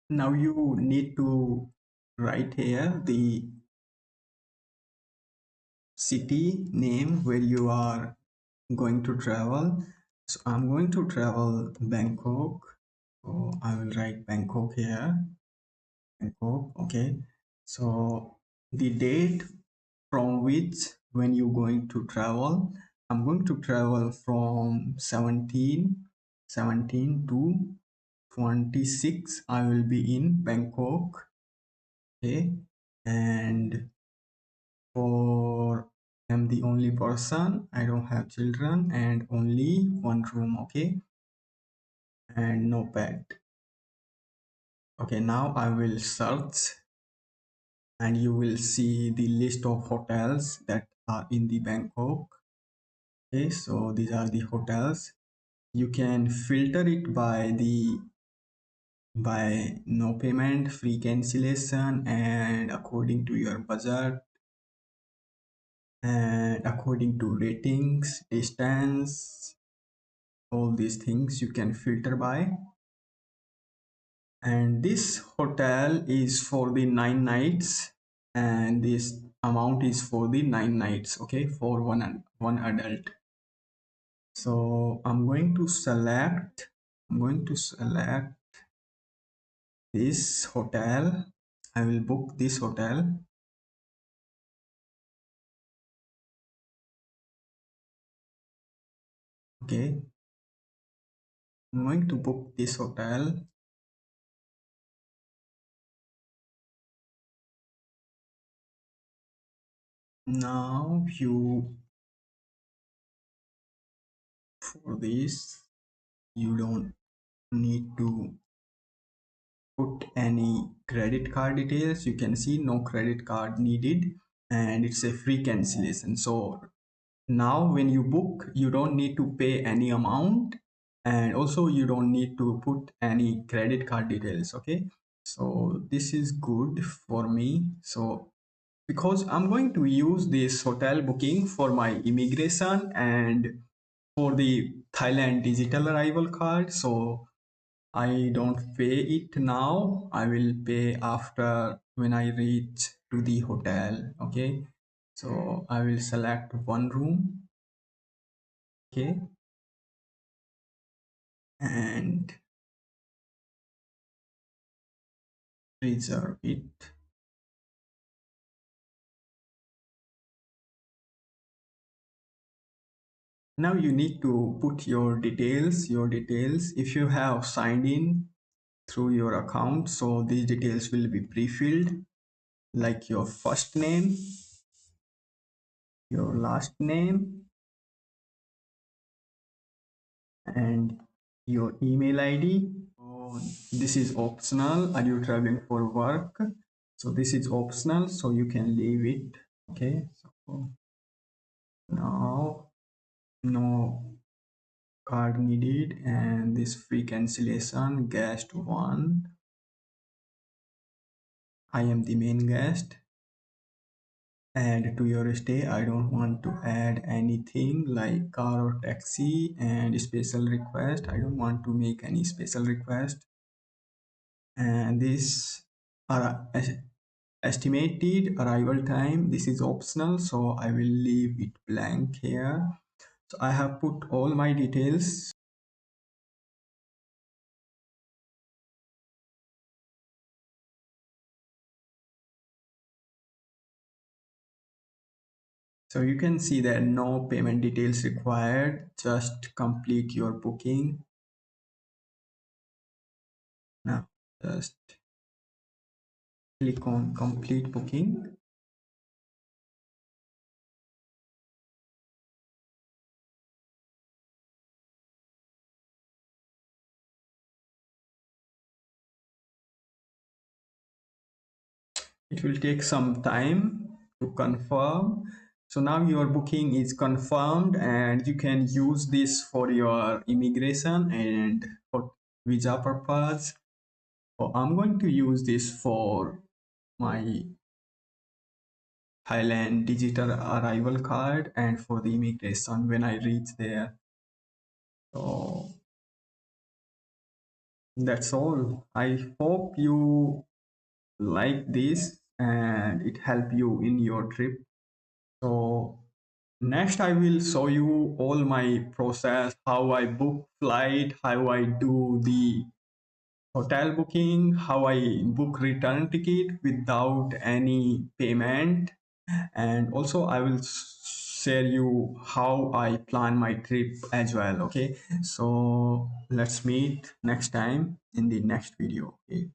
Now you need to write here the city name where you are going to travel. So I'm going to travel Bangkok. So I will write Bangkok here. Bangkok, okay. So the date from which when you're going to travel, I'm going to travel from 17 to 26. I will be in Bangkok, okay. And for I'm the only person, I don't have children and only one room, okay, and no pet. Okay, now I will search and you will see the list of hotels that are in the Bangkok. Okay, so these are the hotels. You can filter it by no payment, free cancellation, and according to your budget and according to ratings, distance, all these things you can filter by. And this hotel is for the 9 nights, and this amount is for the 9 nights, okay, for one adult. So I'm going to select this hotel. I will book this hotel. Okay, I'm going to book this hotel. Now you for this you don't need to put any credit card details. You can see no credit card needed, and it's a free cancellation. So now when you book, you don't need to pay any amount, and also you don't need to put any credit card details, okay. So this is good for me. So because I'm going to use this hotel booking for my immigration and for the Thailand digital arrival card, so I don't pay it now. I will pay after when I reach to the hotel. Okay. So I will select one room. Okay. And reserve it. Now you need to put your details. If you have signed in through your account, so these details will be pre-filled, like your first name, your last name, and your email ID. So this is optional. Are you traveling for work? So this is optional, so you can leave it. Okay. So now no card needed, and this free cancellation guest one. I am the main guest. Add to your stay. I don't want to add anything like car or taxi and special request. I don't want to make any special request. And this are estimated arrival time. This is optional, so I will leave it blank here. So I have put all my details. So you can see that no payment details required. Just complete your booking. Now just click on complete booking. It will take some time to confirm. So now your booking is confirmed, and you can use this for your immigration and for visa purpose. So I'm going to use this for my Thailand digital arrival card and for the immigration when I reach there. So That's all. I hope you like this and it help you in your trip. So next I will show you all my process, how I book flight, how I do the hotel booking, how I book return ticket without any payment, and also I will share you how I plan my trip as well. Okay, so let's meet next time in the next video. Okay.